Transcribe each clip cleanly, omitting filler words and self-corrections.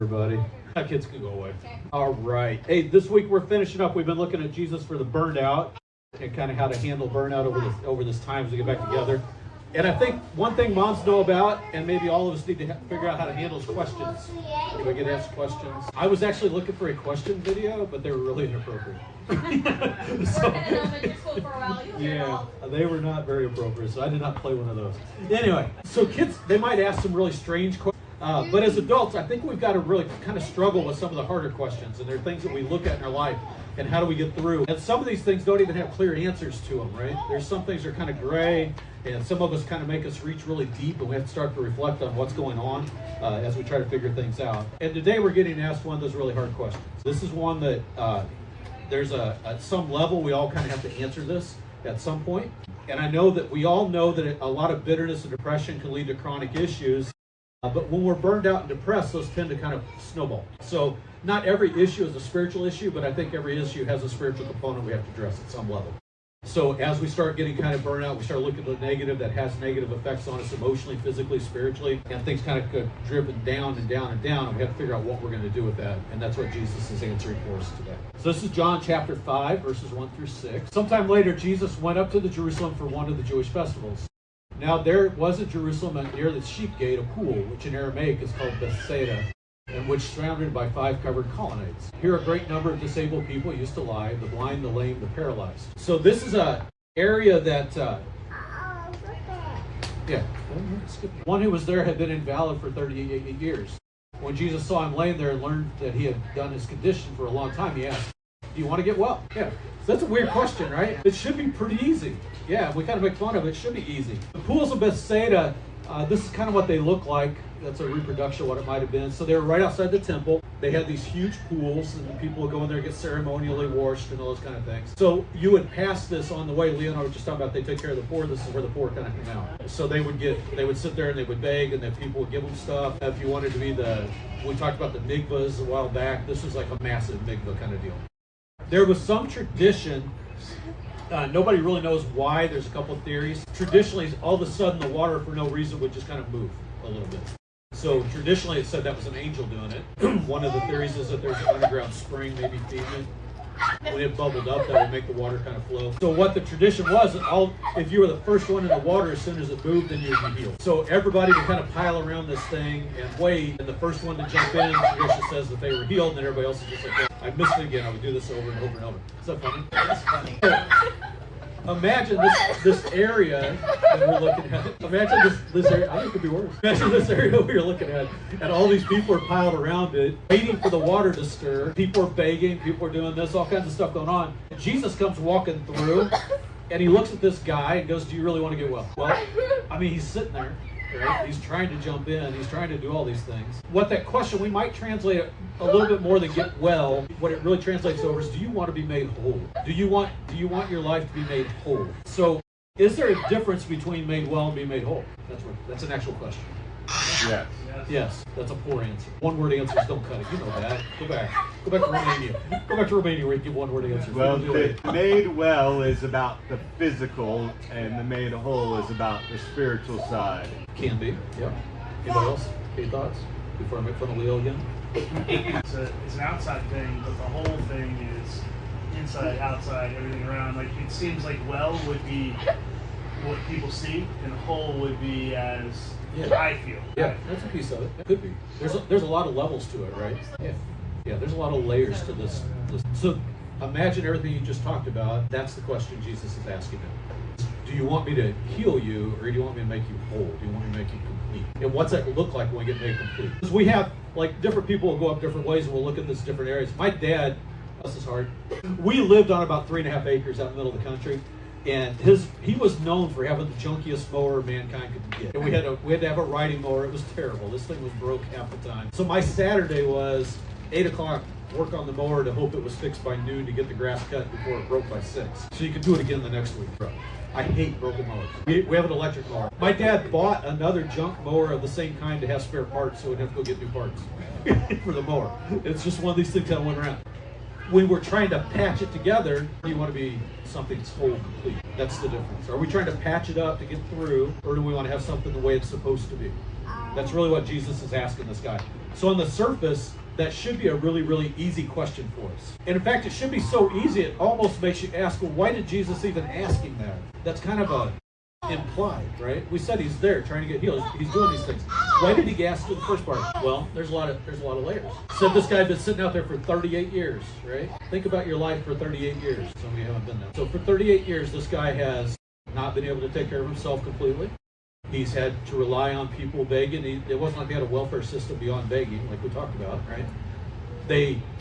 Everybody. That kids can go away. All right. Hey, this week we're finishing up. We've been looking at Jesus for the burnout and kind of how to handle burnout over this time as we get back together. And I think one thing moms know about, and maybe all of us need to figure out how to handle, is questions. Do I get asked questions? I was actually looking for a question video, but they were really inappropriate. Yeah, they were not very appropriate, so I did not play one of those. Anyway, so kids, they might ask some really strange questions. But as adults, I think we've got to really kind of struggle with some of the harder questions. And there are things that we look at in our life, and how do we get through? And some of these things don't even have clear answers to them, right? There's some things that are kind of gray, and some of us kind of make us reach really deep, and we have to start to reflect on what's going on as we try to figure things out. And today we're getting asked one of those really hard questions. This is one that there's at some level we all kind of have to answer this at some point. And I know that we all know that a lot of bitterness and depression can lead to chronic issues. But when we're burned out and depressed, those tend to kind of snowball. So not every issue is a spiritual issue, but I think every issue has a spiritual component we have to address at some level. So as we start getting kind of burned out, we start looking at the negative that has negative effects on us emotionally, physically, spiritually, and things kind of get driven down and down and down, and we have to figure out what we're going to do with that. And that's what Jesus is answering for us today. So this is John chapter 5, verses 1 through 6. Sometime later, Jesus went up to the Jerusalem for one of the Jewish festivals. Now there was in Jerusalem near the sheep gate a pool, which in Aramaic is called Bethsaida, and which surrounded by 5 covered colonnades. Here a great number of disabled people used to lie, the blind, the lame, the paralyzed. So this is an area that, one who was there had been invalid for 38 years. When Jesus saw him laying there and learned that he had done his condition for a long time, he asked, "Do you want to get well?" Yeah. So that's a weird question, right? It should be pretty easy. Yeah, we kind of make fun of it. It should be easy. The pools of Bethsaida, this is kind of what they look like. That's a reproduction of what it might have been. So they were right outside the temple. They had these huge pools, and the people would go in there and get ceremonially washed and all those kind of things. So you would pass this on the way. Leonard was just talking about they took care of the poor. This is where the poor kind of came out. So they would sit there and they would beg, and then people would give them stuff. If you wanted to be we talked about the mikvahs a while back. This was like a massive mikvah kind of deal. There was some tradition, nobody really knows why, there's a couple of theories. Traditionally, all of a sudden the water for no reason would just kind of move a little bit. So traditionally it said that was an angel doing it. One of the theories is that there's an underground spring maybe feeding it. When it bubbled up, that would make the water kind of flow. So what the tradition was, if you were the first one in the water, as soon as it moved, then you would be healed. So everybody would kind of pile around this thing and wait, and the first one to jump in, the tradition says that they were healed, and then everybody else is just like, I missed it again. I would do this over and over and over. Is that funny? That's funny. Imagine this area that we're looking at. Imagine this area. I think it could be worse. Imagine this area we're looking at, and all these people are piled around it, waiting for the water to stir. People are begging. People are doing this. All kinds of stuff going on. And Jesus comes walking through, and he looks at this guy and goes, "Do you really want to get well?" Well, I mean, he's sitting there. Right? He's trying to jump in. He's trying to do all these things. What that question, we might translate it a little bit more than get well. What it really translates over is, do you want to be made whole? Do you want your life to be made whole? So is there a difference between made well and being made whole? That's an actual question. Yes. Yes, that's a poor answer. One-word answers don't cut it. You know that. Go back to Romania. Go back to Romania where you give one-word answers. Well, the made well is about the physical, and the made whole is about the spiritual side. Can be, yeah. Anybody else? Any thoughts before I make fun of Leo again? It's an outside thing, but the whole thing is inside, outside, everything around. Like, it seems like well would be what people see, and whole would be as I feel. Yeah, that's a piece of it. It could be. There's a lot of levels to it, right? Yeah, there's a lot of layers to this. So imagine everything you just talked about. That's the question Jesus is asking him. Do you want me to heal you, or do you want me to make you whole? Do you want me to make you complete? And what's that look like when we get made complete? Because we have, like, different people will go up different ways, and we'll look at this different areas. My dad, this is hard. We lived on about 3.5 acres out in the middle of the country. And he was known for having the junkiest mower mankind could get. And we had to have a riding mower. It was terrible. This thing was broke half the time. So my Saturday was 8 o'clock, work on the mower to hope it was fixed by noon to get the grass cut before it broke by 6. So you could do it again the next week. I hate broken mowers. We have an electric mower. My dad bought another junk mower of the same kind to have spare parts, so we'd have to go get new parts for the mower. It's just one of these things that went around. When we're trying to patch it together, you want to be something that's whole and complete. That's the difference. Are we trying to patch it up to get through, or do we want to have something the way it's supposed to be? That's really what Jesus is asking this guy. So on the surface, that should be a really, really easy question for us. And in fact, it should be so easy, it almost makes you ask, well, why did Jesus even ask him that? That's kind of a implied, right? We said he's there trying to get healed. He's doing these things. Why did he ask for the first part? Well, there's a lot of layers. Said this guy had been sitting out there for 38 years, right? Think about your life for 38 years. Some of you haven't been there. So for 38 years, this guy has not been able to take care of himself completely. He's had to rely on people begging. It wasn't like he had a welfare system beyond begging, like we talked about, right?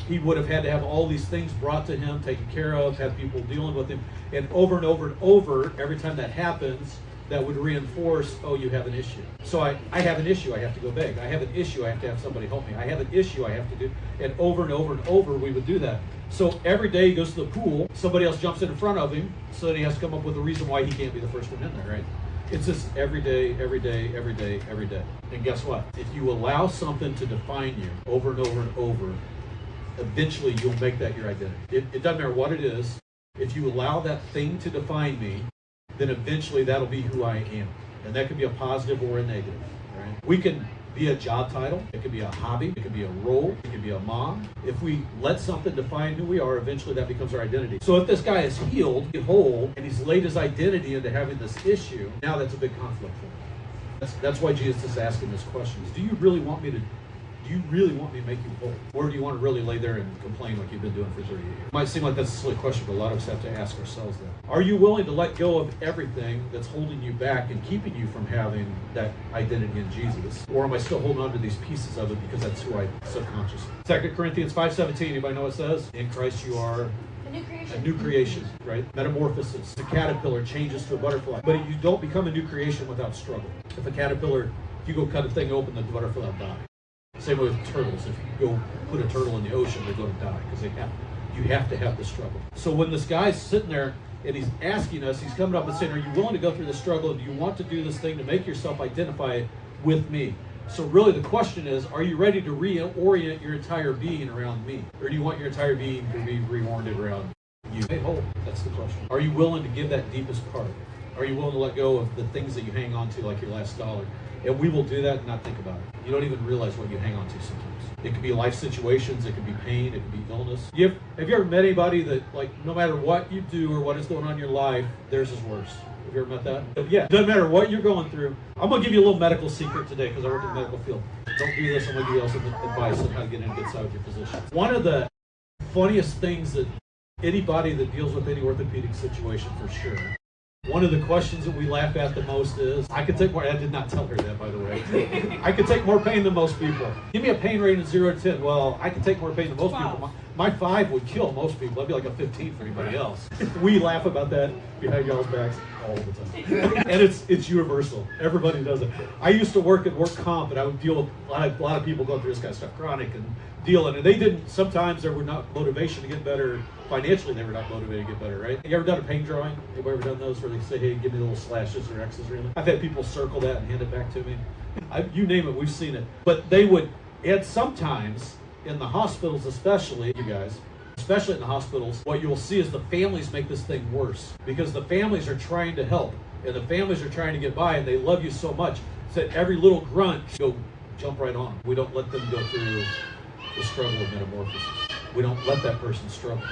He would have had to have all these things brought to him, taken care of, have people dealing with him. And over, every time that happens, that would reinforce, oh, you have an issue. So I have an issue, I have to go beg. I have an issue, I have to have somebody help me. I have an issue, I have to do. And over, we would do that. So every day he goes to the pool, somebody else jumps in front of him, so that he has to come up with a reason why he can't be the first one in there, right? It's just every day. And guess what? If you allow something to define you over and over, eventually you'll make that your identity. It doesn't matter what it is. If you allow that thing to define me, then eventually that'll be who I am. And that could be a positive or a negative, right? We can be a job title. It could be a hobby. It could be a role. It could be a mom. If we let something define who we are, eventually that becomes our identity. So if this guy is healed, whole, and he's laid his identity into having this issue, now that's a big conflict for him. That's why Jesus is asking this question. Do you really want me to make you whole? Or do you want to really lay there and complain like you've been doing for 38 years? It might seem like that's a silly question, but a lot of us have to ask ourselves that. Are you willing to let go of everything that's holding you back and keeping you from having that identity in Jesus? Or am I still holding on to these pieces of it because that's who I subconsciously? 2 Corinthians 5:17, anybody know what it says? In Christ you are a new creation, right? Metamorphosis. The caterpillar changes to a butterfly. But you don't become a new creation without struggle. If you go cut a thing open, the butterfly will die. Same way with turtles. If you go put a turtle in the ocean, they're going to die because you have to have the struggle. So when this guy's sitting there and he's asking us, he's coming up and saying, are you willing to go through the struggle? Do you want to do this thing to make yourself identify with me? So really the question is, are you ready to reorient your entire being around me? Or do you want your entire being to be reoriented around you? Hey, hold. That's the question. Are you willing to give that deepest part? Are you willing to let go of the things that you hang on to, like your last dollar? And we will do that and not think about it. You don't even realize what you hang on to sometimes. It could be life situations, it could be pain, it could be illness. Have you ever met anybody that, like, no matter what you do or what is going on in your life, theirs is worse? Have you ever met that? But yeah, doesn't matter what you're going through. I'm going to give you a little medical secret today because I work in the medical field. Don't do this, I'm going to give you some advice on how to get in a good side with your physician. One of the funniest things that anybody that deals with any orthopedic situation for sure, one of the questions that we laugh at the most is, I did not tell her that, by the way. I could take more pain than most people. Give me a pain rating of 0 to 10. Well, I can take more pain than most people. My 5 would kill most people. I'd be like a 15 for anybody else. We laugh about that behind y'all's backs all the time. And it's universal. Everybody does it. I used to work at work comp, and I would deal with a lot of people going through this kind of stuff, chronic and dealing. And sometimes there were not motivation to get better. Financially, they were not motivated to get better, right? You ever done a pain drawing? Anybody ever done those where they say, hey, give me little slashes or X's or anything? I've had people circle that and hand it back to me. You name it, we've seen it. But they would, and sometimes in the hospitals especially, you guys, especially in the hospitals, what you'll see is the families make this thing worse because the families are trying to help and the families are trying to get by and they love you so much that every little grunt, go jump right on. We don't let them go through the struggle of metamorphosis. We don't let that person struggle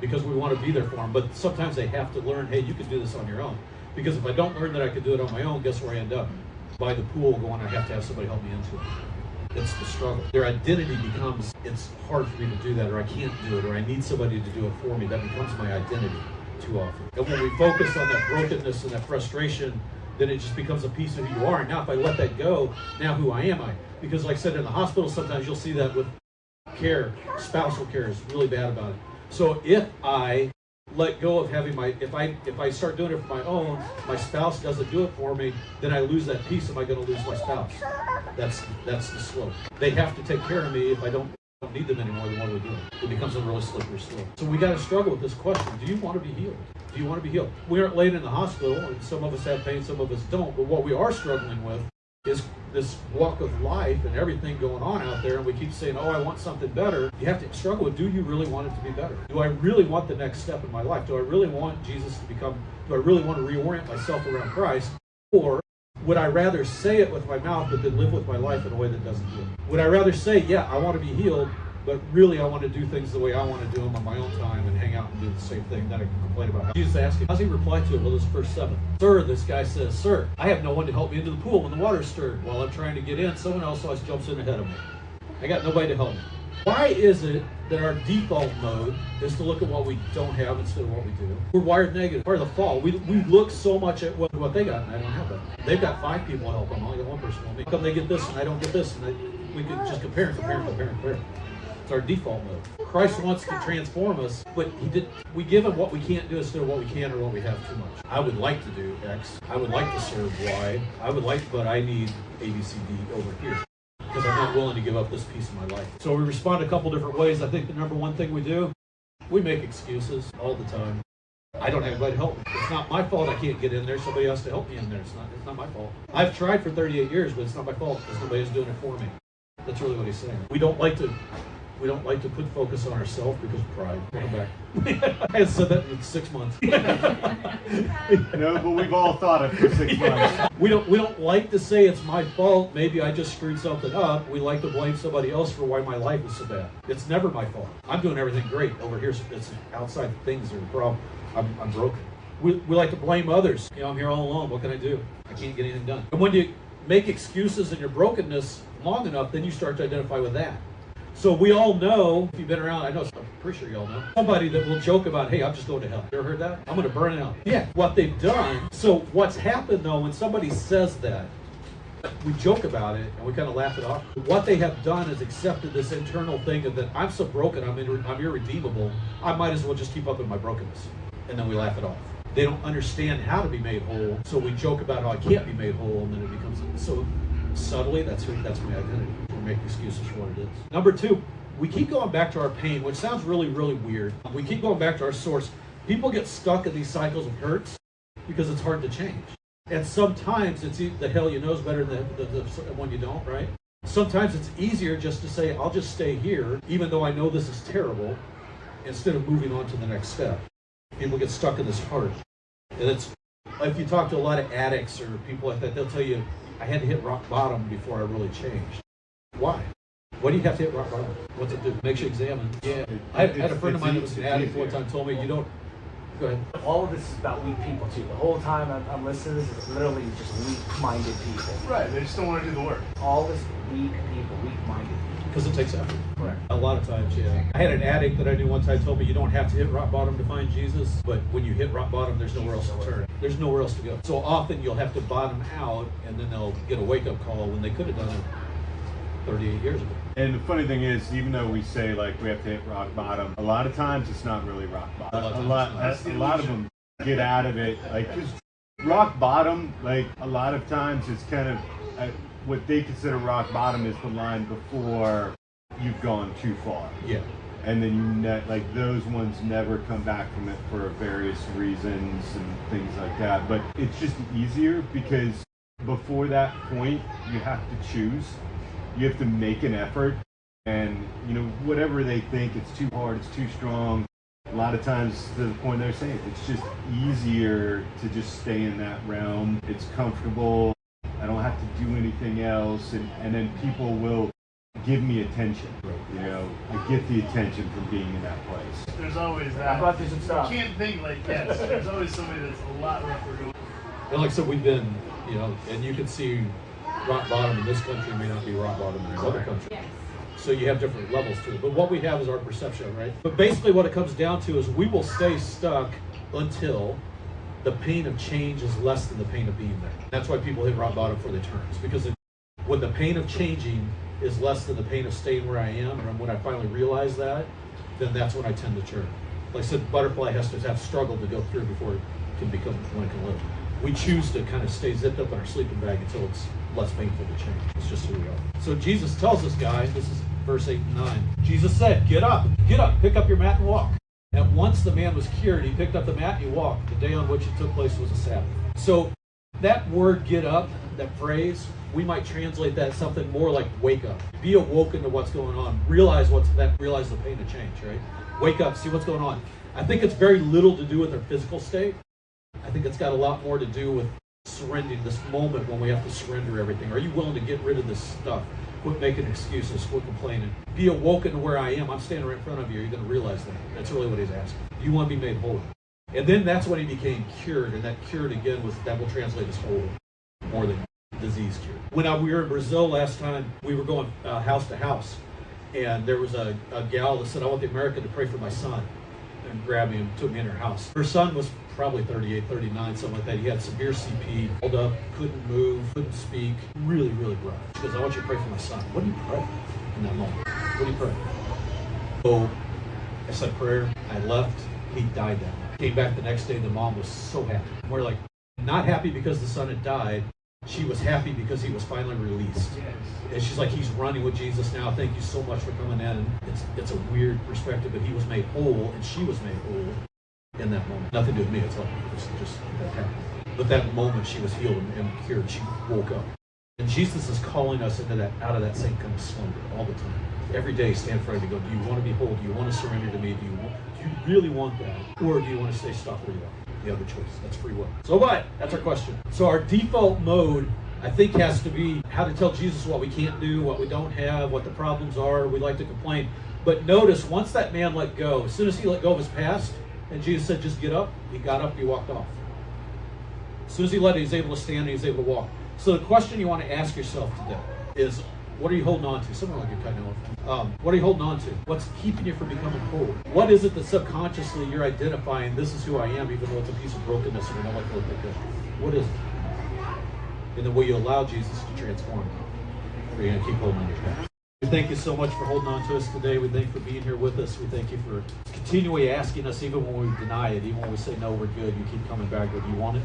because we want to be there for them. But sometimes they have to learn, hey, you can do this on your own. Because if I don't learn that I can do it on my own, guess where I end up? By the pool going, I have to have somebody help me into it. It's the struggle. Their identity becomes, it's hard for me to do that, or I can't do it, or I need somebody to do it for me. That becomes my identity too often. And when we focus on that brokenness and that frustration, then it just becomes a piece of who you are. And now if I let that go, now who I am I? Because like I said, in the hospital, sometimes you'll see that with care, spousal care is really bad about it. So if I let go of having if I start doing it for my own, my spouse doesn't do it for me, then I lose that piece. Am I going to lose my spouse? That's the slope. They have to take care of me. If I don't need them anymore, then what do we do? It becomes a really slippery slope. So we got to struggle with this question. Do you want to be healed? Do you want to be healed? We aren't laying in the hospital, and some of us have pain, some of us don't. But what we are struggling with is this walk of life and everything going on out there, and we keep saying, oh, I want something better. You have to struggle with, do you really want it to be better? Do I really want the next step in my life? Do I really want Jesus to do I really want to reorient myself around Christ? Or Would I rather say it with my mouth but then live with my life in a way that doesn't do it? Would I rather say, yeah, I want to be healed, but really I want to do things the way I want to do them on my own time and hang out and do the same thing that I can complain about? Jesus asked him, how's he reply to it? Well, this is verse 7. Sir, this guy says, sir, I have no one to help me into the pool when the water's stirred. While I'm trying to get in, someone else always jumps in ahead of me. I got nobody to help me. Why is it that our default mode is to look at what we don't have instead of what we do? We're wired negative. Part of the fall. We look so much at what they got, and I don't have that. They've got 5 people to help them. I only got 1 person to help me. How come they get this and I don't get this? And we can just compare. It's our default mode. Christ wants to transform us, but we give him what we can't do instead of what we can or what we have too much. I would like to do X. I would like to serve Y. But I need A, B, C, D over here, because I'm not willing to give up this piece of my life. So we respond a couple different ways. I think the number one thing we do, we make excuses all the time. I don't have anybody to help me. It's not my fault I can't get in there. Somebody else to help me in there. It's not my fault. I've tried for 38 years, but it's not my fault because nobody's doing it for me. That's really what he's saying. We don't like to put focus on ourselves because of pride. Welcome back. I had said that in 6 months. No, but we've all thought it for 6 months. We don't like to say it's my fault. Maybe I just screwed something up. We like to blame somebody else for why my life is so bad. It's never my fault. I'm doing everything great. Over here, it's outside things that are a problem. I'm broken. We like to blame others. I'm here all alone. What can I do? I can't get anything done. And when you make excuses in your brokenness long enough, then you start to identify with that. So we all know, if you've been around, I'm pretty sure you all know, somebody that will joke about, hey, I'm just going to hell. You ever heard that? I'm going to burn out. Yeah, what they've done. So what's happened, though, when somebody says that, we joke about it and we kind of laugh it off. What they have done is accepted this internal thing of that I'm so broken, I'm irredeemable, I might as well just keep up in my brokenness. And then we laugh it off. They don't understand how to be made whole, so we joke about how I can't be made whole, and then it becomes so subtly, that's my identity. We make excuses for what it is. Number 2, we keep going back to our pain, which sounds really, really weird. We keep going back to our source. People get stuck in these cycles of hurts because it's hard to change. And sometimes it's the hell you know is better than the one you don't, right? Sometimes it's easier just to say, I'll just stay here, even though I know this is terrible, instead of moving on to the next step. People get stuck in this hurt. And it's, if you talk to a lot of addicts or people like that, they'll tell you, I had to hit rock bottom before I really changed. Why? Why do you have to hit rock bottom? What's it do? Makes you examine. Yeah. I had a friend of mine that was an addict one time told me, you don't, go ahead. All of this is about weak people too. The whole time I'm listening to this, it's literally just weak-minded people. Right, they just don't want to do the work. All this weak people, weak-minded people. Because it takes effort. Correct. A lot of times, yeah. I had an addict that I knew one time told me you don't have to hit rock bottom to find Jesus, but when you hit rock bottom, there's nowhere else to turn. There's nowhere else to go. So often you'll have to bottom out, and then they'll get a wake-up call when they could have done it 38 years ago. And the funny thing is, even though we say like we have to hit rock bottom, a lot of times it's not really rock bottom. A lot of them get out of it. Like, 'cause rock bottom, like a lot of times it's kind of what they consider rock bottom is the line before you've gone too far. Yeah. And then like those ones never come back from it for various reasons and things like that. But it's just easier because before that point, you have to choose. You have to make an effort, and whatever they think, it's too hard, it's too strong. A lot of times, to the point they're saying, it's just easier to just stay in that realm. It's comfortable. I don't have to do anything else, and then people will give me attention. I get the attention from being in that place. There's always that. I'm about to do some stuff. You can't think like yes. There's always somebody that's a lot rougher going. And like I said, we've been, and you can see rock bottom in this country may not be rock bottom in another country. Yes. So you have different levels to it. But what we have is our perception, right? But basically what it comes down to is we will stay stuck until the pain of change is less than the pain of being there. That's why people hit rock bottom before they turn. It's because when the pain of changing is less than the pain of staying where I am, or when I finally realize that, then that's when I tend to turn. Like I said, butterfly has to have struggle to go through before it can become when it can live. We choose to kind of stay zipped up in our sleeping bag until it's less painful to change. It's just who we are. So Jesus tells us, guys, this is verse 8 and 9. Jesus said, get up, pick up your mat and walk. And once the man was cured, he picked up the mat and he walked. The day on which it took place was a Sabbath. So that word get up, that phrase, we might translate that something more like wake up. Be awoken to what's going on. Realize the pain of change, right? Wake up, see what's going on. I think it's very little to do with our physical state. I think it's got a lot more to do with surrendering, this moment when we have to surrender everything. Are you willing to get rid of this stuff? Quit making excuses, quit complaining. Be awoken to where I am. I'm standing right in front of you. You're going to realize that. That's really what he's asking. You want to be made whole. And then that's when he became cured. And that cured again was, that will translate as whole, more than disease cured. When we were in Brazil last time, we were going house to house. And there was a gal that said, I want the American to pray for my son. And grabbed me and took me in her house. Her son was probably 38, 39, something like that. He had severe CP, held up, couldn't move, couldn't speak. Really, really rough. She goes, I want you to pray for my son. What do you pray in that moment? What do you pray? So I said prayer. I left. He died that night. Came back the next day. The mom was so happy. We're like, not happy because the son had died. She was happy because he was finally released. And she's like, he's running with Jesus now. Thank you so much for coming in. And it's a weird perspective, but he was made whole, and she was made whole in that moment. Nothing to do with me. It's like just that happened. But that moment, she was healed and cured. She woke up. And Jesus is calling us into that, out of that same kind of slumber all the time. Every day, stand for it and go, do you want to be whole? Do you want to surrender to me? Do you really want that? Or do you want to stay stuck where you are? The other choice. That's free will. So what? That's our question. So our default mode, I think, has to be how to tell Jesus what we can't do, what we don't have, what the problems are. We like to complain. But notice, once that man let go, as soon as he let go of his past, and Jesus said, just get up, he got up, he walked off. As soon as he let it, he was able to stand, he was able to walk. So the question you want to ask yourself today is, what are you holding on to? Something like you're cutting off. What are you holding on to? What's keeping you from becoming whole? What is it that subconsciously you're identifying, this is who I am, even though it's a piece of brokenness and we don't like to look like that? What is it? And then will you allow Jesus to transform you? Or are you going to keep holding on to your past? We thank you so much for holding on to us today. We thank you for being here with us. We thank you for continually asking us, even when we deny it, even when we say, no, we're good. You keep coming back with, you want it?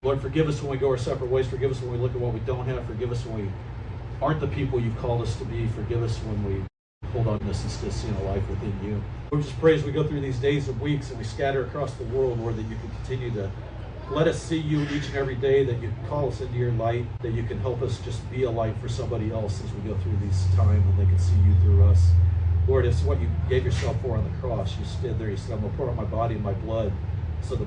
Lord, forgive us when we go our separate ways. Forgive us when we look at what we don't have. Forgive us when we aren't the people you've called us to be. Forgive us when we hold on to this instead of seeing a life within you. We just pray as we go through these days and weeks and we scatter across the world, Lord, that you can continue to let us see you each and every day, that you can call us into your light, that you can help us just be a light for somebody else as we go through this time and they can see you through us. Lord, it's what you gave yourself for on the cross. You stood there, you said, I'm going to pour out my body and my blood so that